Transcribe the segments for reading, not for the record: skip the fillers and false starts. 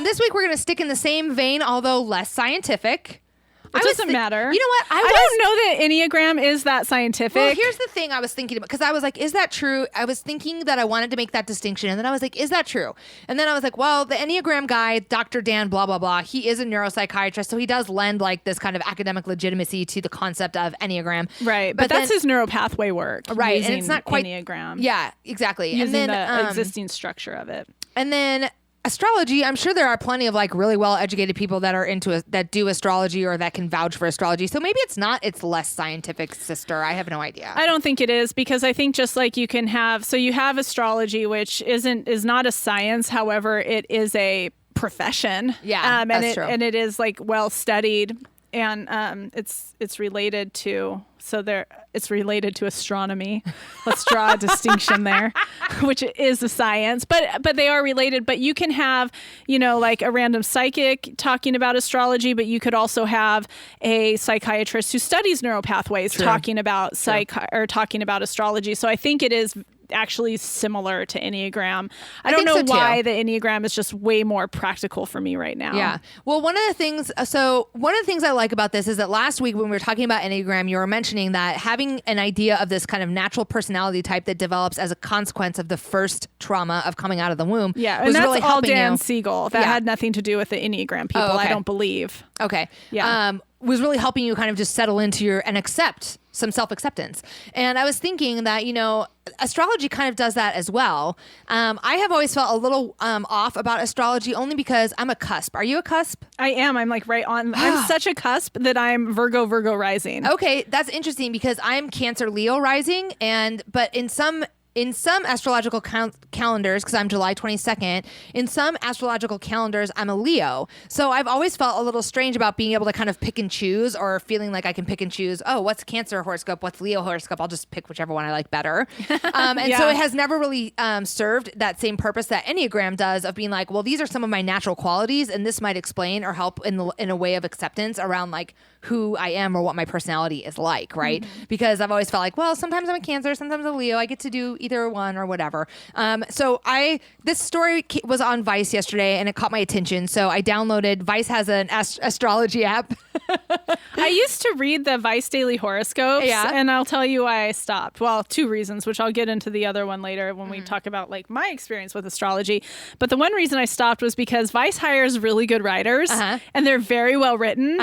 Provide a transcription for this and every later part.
This week we're going to stick in the same vein, although less scientific. It doesn't matter. You know what? I don't know that Enneagram is that scientific. Well, here's the thing I was thinking about, because I was like, is that true? I was thinking that I wanted to make that distinction. And then I was like, is that true? And then I was like, well, the Enneagram guy, Dr. Dan, blah, blah, blah, he is a neuropsychiatrist. So he does lend like this kind of academic legitimacy to the concept of Enneagram. Right. But that's his neuropathway work. Right. And it's not quite Enneagram. Yeah, exactly. Using and then the existing structure of it. And then astrology, I'm sure there are plenty of like really well-educated people that are that do astrology or that can vouch for astrology. So maybe it's less scientific, sister. I have no idea. I don't think it is, because I think just like you can have, so you have astrology, which is not a science. However, it is a profession. Yeah, that's true. And it is like well studied, and it's related to. It's related to astronomy. Let's draw a distinction there, which is a science, but they are related. But you can have, like a random psychic talking about astrology, but you could also have a psychiatrist who studies neural pathways talking about talking about astrology. So I think it is actually similar to Enneagram. I don't know why the Enneagram is just way more practical for me right now. Yeah. Well, one of the things I like about this is that last week when we were talking about Enneagram, you were mentioning that having an idea of this kind of natural personality type that develops as a consequence of the first trauma of coming out of the womb. Yeah. Was And that's really all helping Dan you. Siegel. That had nothing to do with the Enneagram people, I don't believe. Okay. Yeah. Was really helping you kind of just settle into and accept some self-acceptance. And I was thinking that, astrology kind of does that as well. I have always felt a little off about astrology only because I'm a cusp. Are you a cusp? I am. I'm like right on. I'm such a cusp that I'm Virgo rising. Okay. That's interesting because I'm Cancer Leo rising. But in some astrological calendars, because I'm July 22nd, in some astrological calendars, I'm a Leo. So I've always felt a little strange about being able to kind of pick and choose, or feeling like I can pick and choose, what's Cancer horoscope, what's Leo horoscope, I'll just pick whichever one I like better. So it has never really served that same purpose that Enneagram does, of being like, well, these are some of my natural qualities, and this might explain or help in a way of acceptance around like who I am or what my personality is like, right? Mm-hmm. Because I've always felt like, well, sometimes I'm a Cancer, sometimes I'm a Leo, I get to do either one or whatever. This story was on Vice yesterday and it caught my attention. So I downloaded, Vice has an astrology app. I used to read the Vice Daily Horoscopes, and I'll tell you why I stopped. Well, two reasons, which I'll get into the other one later when we talk about like my experience with astrology. But the one reason I stopped was because Vice hires really good writers, and they're very well written,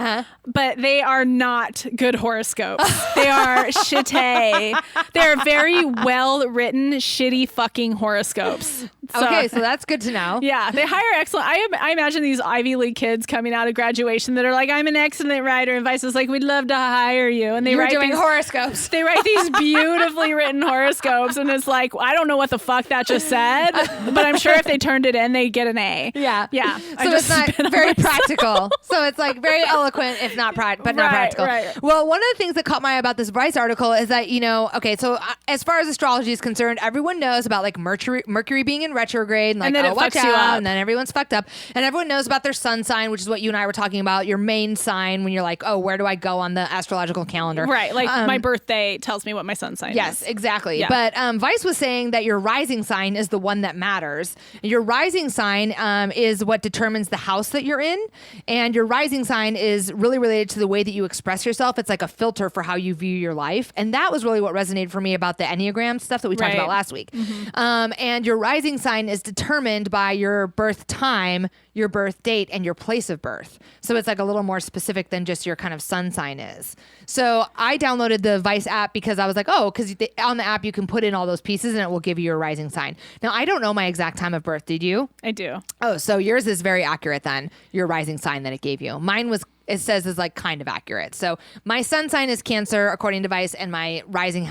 but they are not good horoscopes. They are shitty. They're very well written, shitty fucking horoscopes. So that's good to know. Yeah, they hire excellent. I imagine these Ivy League kids coming out of graduation that are like, I'm an excellent writer, and Vice is like, we'd love to hire you. And You're doing horoscopes. They write these beautifully written horoscopes, and it's like, I don't know what the fuck that just said, but I'm sure if they turned it in, they'd get an A. Yeah. So it's not very practical. So it's like very eloquent, if not not practical. Right. Well, one of the things that caught my eye about this Vice article is that, so as far as astrology is concerned, everyone knows about like Mercury being in retrograde and like, then watch out, and then everyone's fucked up. And everyone knows about their sun sign, which is what you and I were talking about, your main sign when you're like, where do I go on the astrological calendar? Right. Like my birthday tells me what my sun sign is. Yes, exactly. Yeah. But Vice was saying that your rising sign is the one that matters. Your rising sign is what determines the house that you're in. And your rising sign is really related to the way that you express yourself. It's like a filter for how you view your life. And that was really what resonated for me about the Enneagram stuff that we talked about last week. Mm-hmm. And your rising sign is determined by your birth time, your birth date, and your place of birth. So it's like a little more specific than just your kind of sun sign is. So I downloaded the Vice app because I was like, because on the app you can put in all those pieces and it will give you your rising sign. Now, I don't know my exact time of birth. Did you? I do. Oh, so yours is very accurate then, your rising sign that it gave you. Mine was, it says, is like kind of accurate. So my sun sign is Cancer according to Vice, and my rising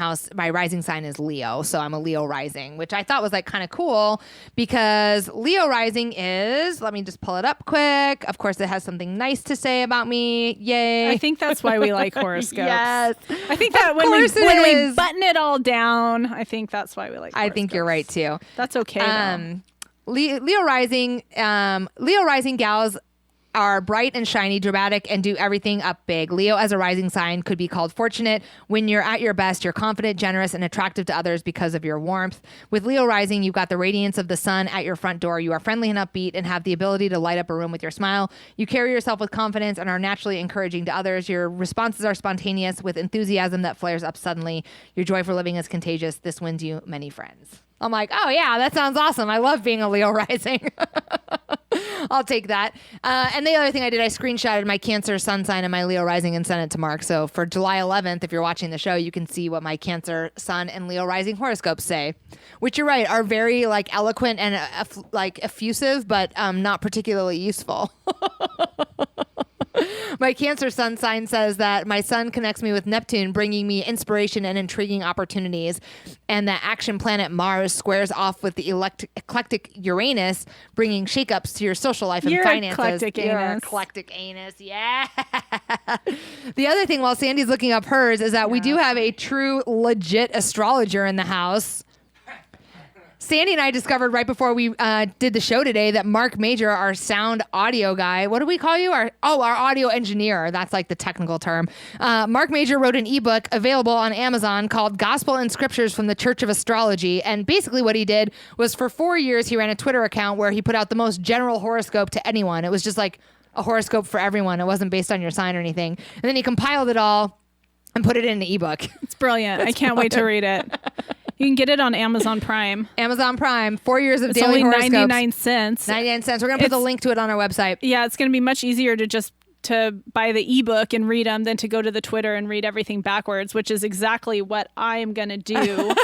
sign is Leo. So I'm a Leo rising, which I thought was like kind of cool because Leo rising is, let me just pull it up quick. Of course, it has something nice to say about me. Yay. I think that's why we like horoscopes. Yes. I think that when we button it all down, I think that's why we like horoscopes. I think you're right too. That's okay. Leo rising gals, are bright and shiny, dramatic, and do everything up big. Leo as a rising sign could be called fortunate. When you're at your best, you're confident, generous, and attractive to others because of your warmth. With Leo rising, you've got the radiance of the sun at your front door. You are friendly and upbeat and have the ability to light up a room with your smile. You carry yourself with confidence and are naturally encouraging to others. Your responses are spontaneous with enthusiasm that flares up suddenly. Your joy for living is contagious. This wins you many friends. I'm like, oh yeah, that sounds awesome. I love being a Leo rising. I'll take that. And the other thing I did, I screenshotted my Cancer sun sign and my Leo rising and sent it to Mark. So for July 11th, if you're watching the show, you can see what my Cancer sun and Leo rising horoscopes say, which you're right, are very like eloquent and like effusive, but not particularly useful. My Cancer sun sign says that my sun connects me with Neptune, bringing me inspiration and intriguing opportunities, and that action planet Mars squares off with the eclectic Uranus, bringing shakeups to your social life and finances. You're eclectic anus. Yeah. The other thing, while Sandy's looking up hers, is that we do have a true, legit astrologer in the house. Sandy and I discovered right before we did the show today that Mark Major, our sound audio guy, what do we call you? Our audio engineer. That's like the technical term. Mark Major wrote an ebook available on Amazon called Gospel and Scriptures from the Church of Astrology. And basically what he did was for 4 years, he ran a Twitter account where he put out the most general horoscope to anyone. It was just like a horoscope for everyone. It wasn't based on your sign or anything. And then he compiled it all and put it in an ebook. It's brilliant. I can't wait to read it. You can get it on Amazon Prime. Amazon Prime, 4 years of it's daily only horoscopes. 99 cents. 99 cents. We're going to put the link to it on our website. Yeah, it's going to be much easier to just to buy the ebook and read them than to go to the Twitter and read everything backwards, which is exactly what I am going to do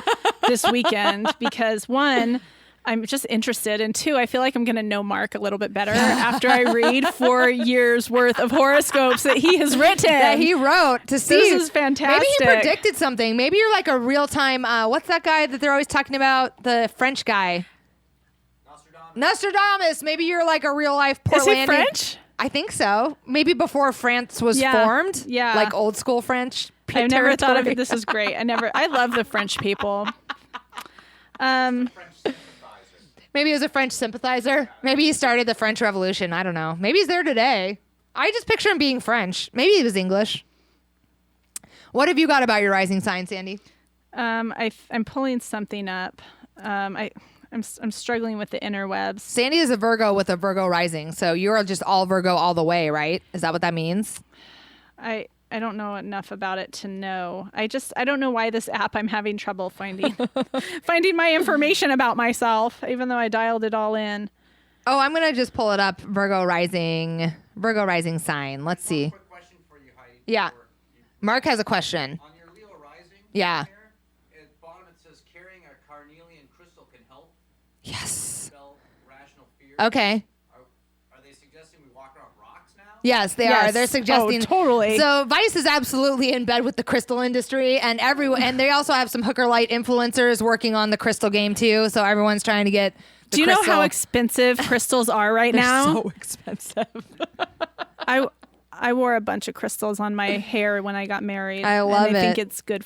this weekend because one, I'm just interested. And two, I feel like I'm going to know Mark a little bit better after I read 4 years worth of horoscopes that he has written. That he wrote to see. This is fantastic. Maybe he predicted something. Maybe you're like a real-time, what's that guy that they're always talking about? The French guy. Nostradamus. Maybe you're like a real-life Portlandian. Is he French? I think so. Maybe before France was formed. Yeah. Like old school French. I've never thought of it. This is great. I love the French people. Maybe he was a French sympathizer. Maybe he started the French Revolution. I don't know. Maybe he's there today. I just picture him being French. Maybe he was English. What have you got about your rising sign, Sandy? I'm pulling something up. I'm struggling with the interwebs. Sandy is a Virgo with a Virgo rising, so you're just all Virgo all the way, right? Is that what that means? I don't know enough about it to know. I don't know why this app I'm having trouble finding my information about myself, even though I dialed it all in. Oh, I'm going to just pull it up. Virgo rising sign. Let's see. Quick question for you, Heidi. Yeah. Mark has a question. On your Leo rising, yeah. here, at the bottom it says carrying a carnelian crystal can help Yes. dispel rational fear. Okay. Are they suggesting we walk around rocks now? Yes, they are. They're suggesting. Oh, totally. So Vice is absolutely in bed with the crystal industry, and everyone, and they also have some hooker light influencers working on the crystal game too. So everyone's trying to get. Do you know how expensive crystals are right now? So expensive. I wore a bunch of crystals on my hair when I got married. I love and it. I think it's good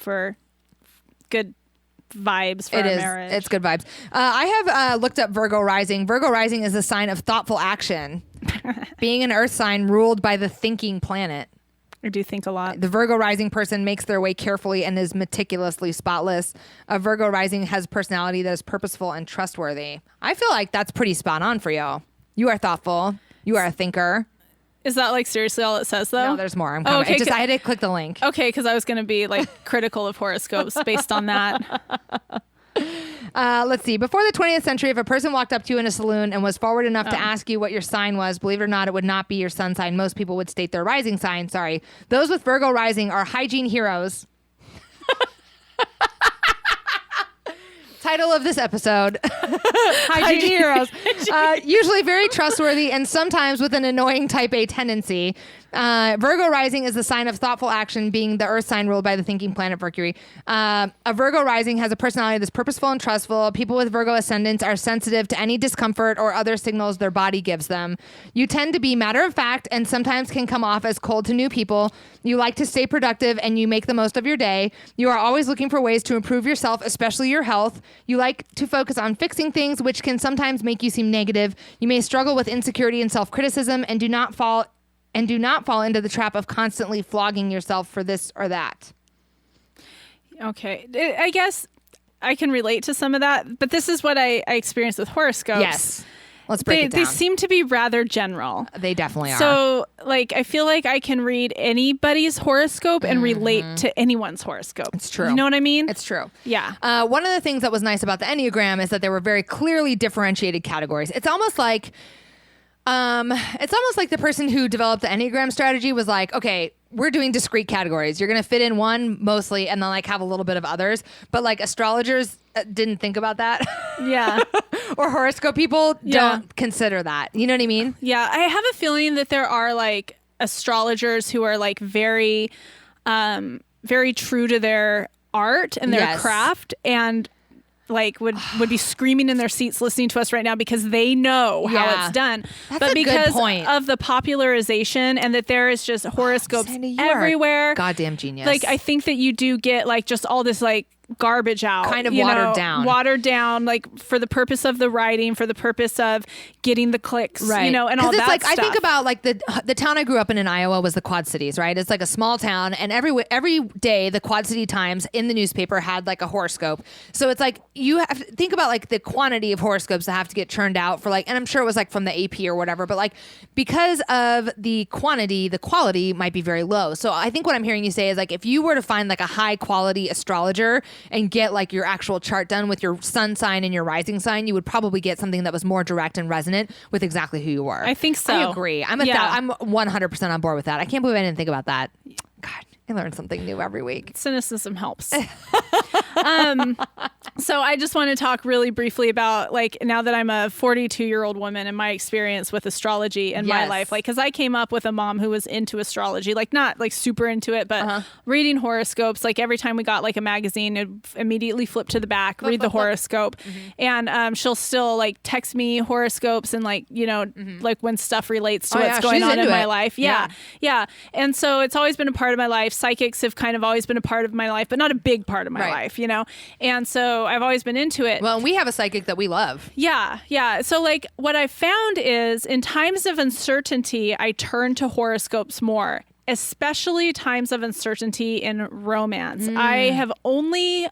vibes for our marriage. It's good vibes. I have looked up Virgo rising. Virgo rising is a sign of thoughtful action. Being an earth sign ruled by the thinking planet. I do think a lot. The Virgo rising person makes their way carefully and is meticulously spotless. A Virgo rising has personality that is purposeful and trustworthy. I feel like that's pretty spot on for you. You are thoughtful. You are a thinker. Is that like seriously all it says though? No, there's more. I'm coming. Okay, I had to click the link. Okay, because I was going to be like critical of horoscopes based on that. Let's see. Before the 20th century, if a person walked up to you in a saloon and was forward enough to ask you what your sign was, believe it or not, it would not be your sun sign. Most people would state their rising sign. Sorry. Those with Virgo rising are hygiene heroes. Title of this episode. Hygiene heroes. Usually very trustworthy and sometimes with an annoying type A tendency. Virgo rising is the sign of thoughtful action, being the earth sign ruled by the thinking planet Mercury. A Virgo rising has a personality that's purposeful and trustful. People with Virgo ascendants are sensitive to any discomfort or other signals their body gives them. You tend to be matter of fact and sometimes can come off as cold to new people. You like to stay productive and you make the most of your day. You are always looking for ways to improve yourself, especially your health. You like to focus on fixing things, which can sometimes make you seem negative. You may struggle with insecurity and self-criticism and do not fall into the trap of constantly flogging yourself for this or that. Okay. I guess I can relate to some of that, but this is what I experienced with horoscopes. Yes. Let's break it down. They seem to be rather general. They definitely are. So, like, I feel like I can read anybody's horoscope and relate to anyone's horoscope. It's true. You know what I mean? It's true. Yeah. One of the things that was nice about the Enneagram is that there were very clearly differentiated categories. It's almost like the person who developed the Enneagram strategy was like, okay, we're doing discrete categories. You're going to fit in one mostly and then like have a little bit of others. But like astrologers didn't think about that. Yeah. Or horoscope people don't consider that. You know what I mean? Yeah. I have a feeling that there are like astrologers who are like very, very true to their art and their craft and like would be screaming in their seats listening to us right now because they know how it's done. That's but a because good point. of the popularization and that there is just horoscopes Sandy, you are everywhere. Goddamn genius. Like I think that you do get like just all this like garbage out, kind of watered down like for the purpose of the writing, for the purpose of getting the clicks, right? You know, and all it's that like stuff. I think about like the town I grew up in Iowa was the Quad Cities, right? It's like a small town, and every day the Quad City Times in the newspaper had like a horoscope. So it's like you have to think about like the quantity of horoscopes that have to get churned out for like, and I'm sure it was like from the AP or whatever, but like because of the quantity, the quality might be very low. So I think what I'm hearing you say is like if you were to find like a high quality astrologer and get like your actual chart done with your sun sign and your rising sign, you would probably get something that was more direct and resonant with exactly who you were. I think so. I agree. I'm 100% on board with that. I can't believe I didn't think about that. God, I learn something new every week. Cynicism helps. So I just want to talk really briefly about like now that I'm a 42-year-old woman and my experience with astrology in my life, like because I came up with a mom who was into astrology, like not like super into it, but reading horoscopes. Like every time we got like a magazine, it'd immediately flip to the back, read the horoscope, and she'll still like text me horoscopes and like you know like when stuff relates to what's going on in my life. Yeah. And so it's always been a part of my life. Psychics have kind of always been a part of my life, but not a big part of my life, you know? And so I've always been into it. Well, and we have a psychic that we love. Yeah. So like what I found is in times of uncertainty, I turn to horoscopes more, especially times of uncertainty in romance. I have only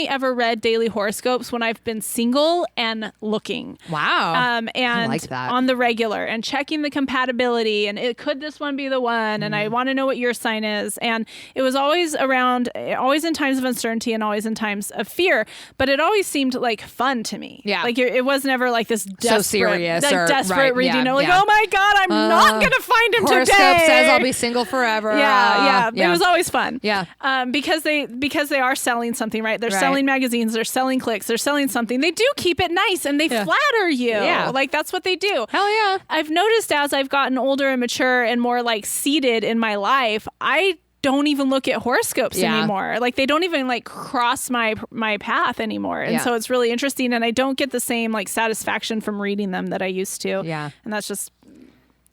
ever read daily horoscopes when I've been single and looking. Wow. And I like that. on the regular and checking the compatibility and could this one be the one? And I want to know what your sign is. And it was always in times of uncertainty and always in times of fear, but it always seemed like fun to me. Yeah. Like it was never like this desperate, so serious like or desperate reading. Like, oh my God, I'm not going to find him horoscope today. says I'll be single forever. Yeah. It was always fun. Yeah. Because they are selling something, right? They're selling magazines, they're selling clicks, they're selling something. They do keep it nice and they flatter you. Yeah. Like that's what they do. Hell yeah. I've noticed as I've gotten older and mature and more like seated in my life, I don't even look at horoscopes anymore. Like they don't even like cross my path anymore. And so it's really interesting and I don't get the same like satisfaction from reading them that I used to. Yeah. And that's just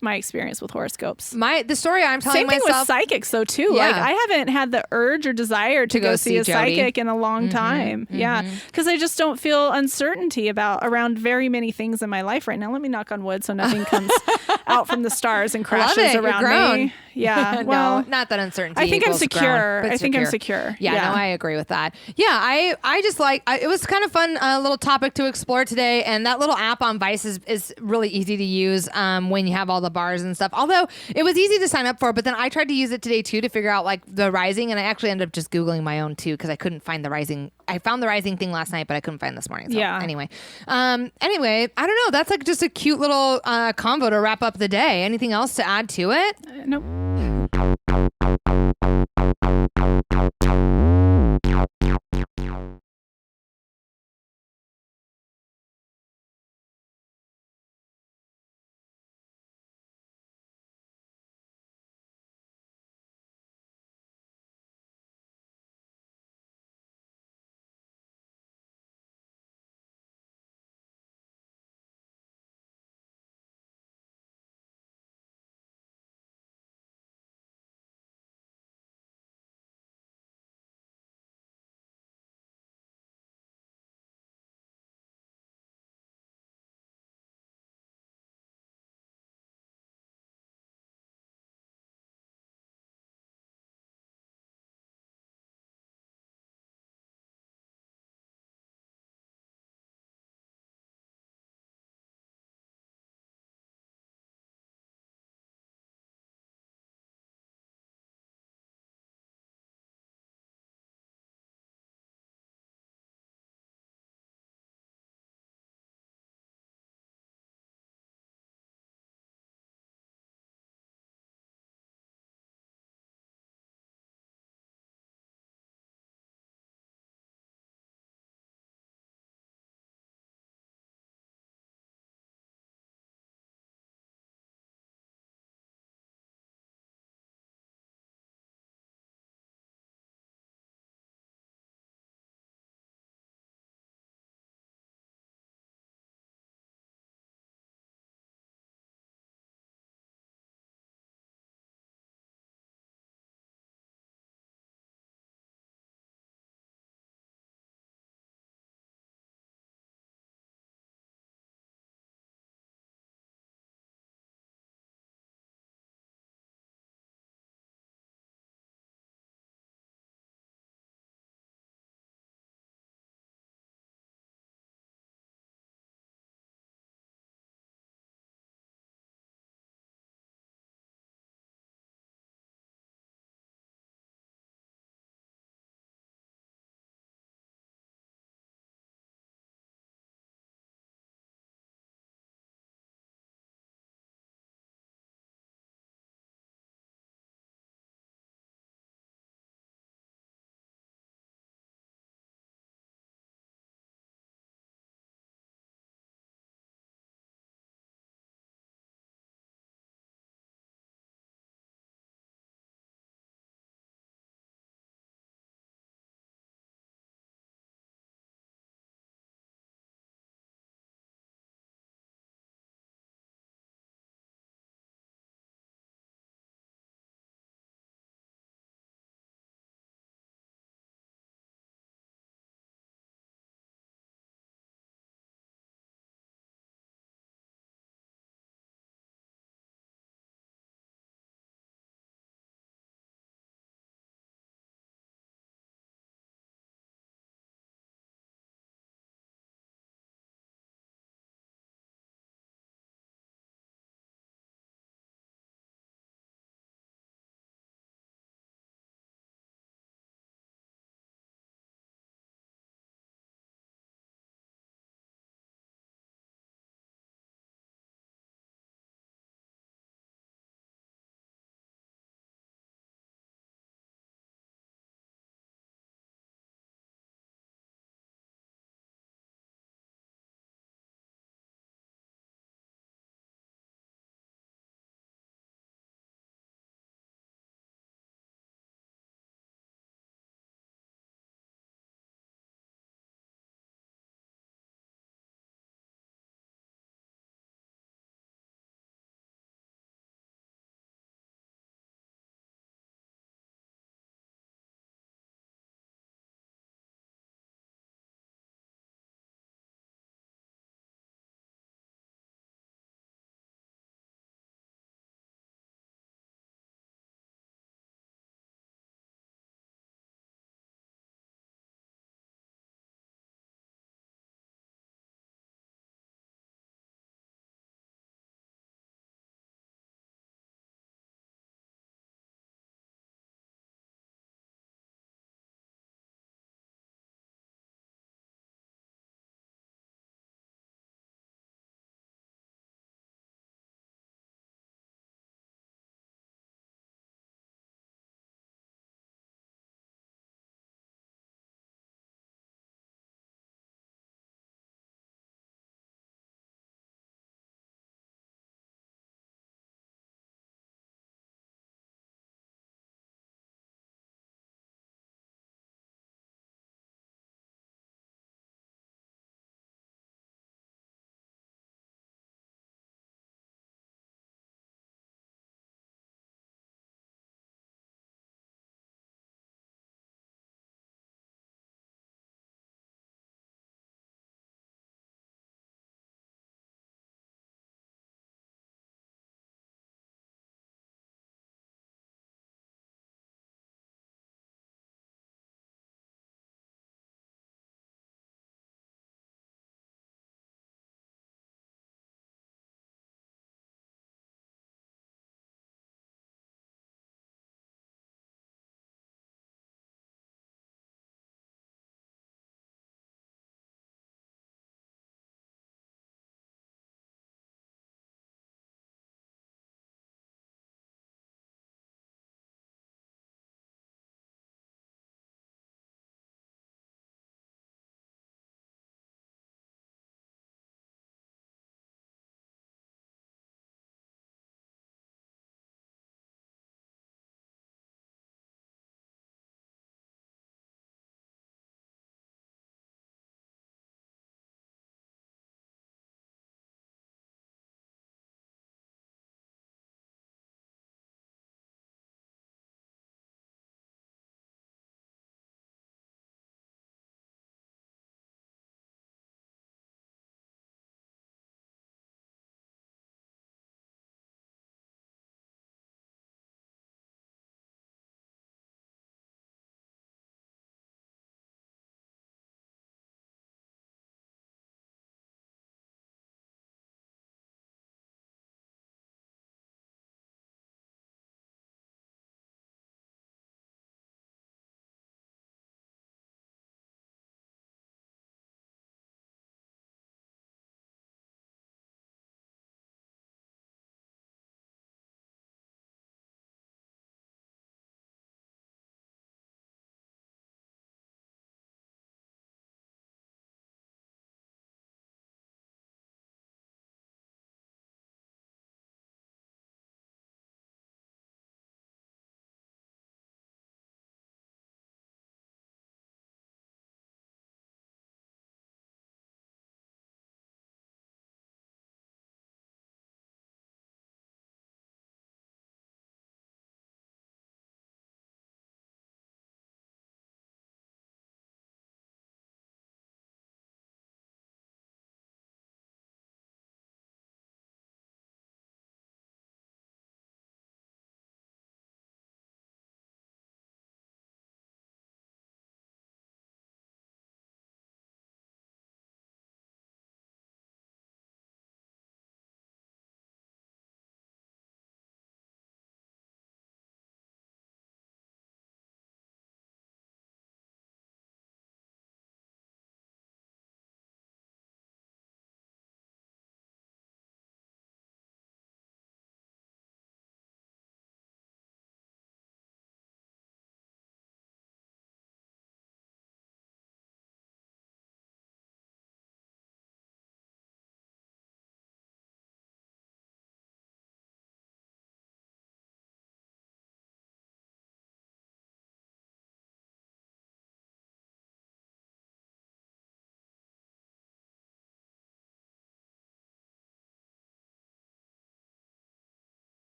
my experience with horoscopes. The story I'm telling Same thing myself. with psychics though too. Yeah. Like I haven't had the urge or desire to go see a Jody. psychic in a long time. Yeah. Because I just don't feel uncertainty around very many things in my life right now. Let me knock on wood so nothing comes out from the stars and crashes around me. Yeah. Well, no, not that uncertainty. I think I'm equals secure. grown, I think I'm secure. Yeah, no, I agree with that. Yeah, I just like, it was kind of fun, little topic to explore today. And that little app on Vice is really easy to use when you have all the bars and stuff. Although it was easy to sign up for, but then I tried to use it today too to figure out like the rising. And I actually ended up just Googling my own too because I couldn't find the rising. I found the rising thing last night, but I couldn't find this morning. So anyway, I don't know. That's like just a cute little convo to wrap up the day. Anything else to add to it? Nope.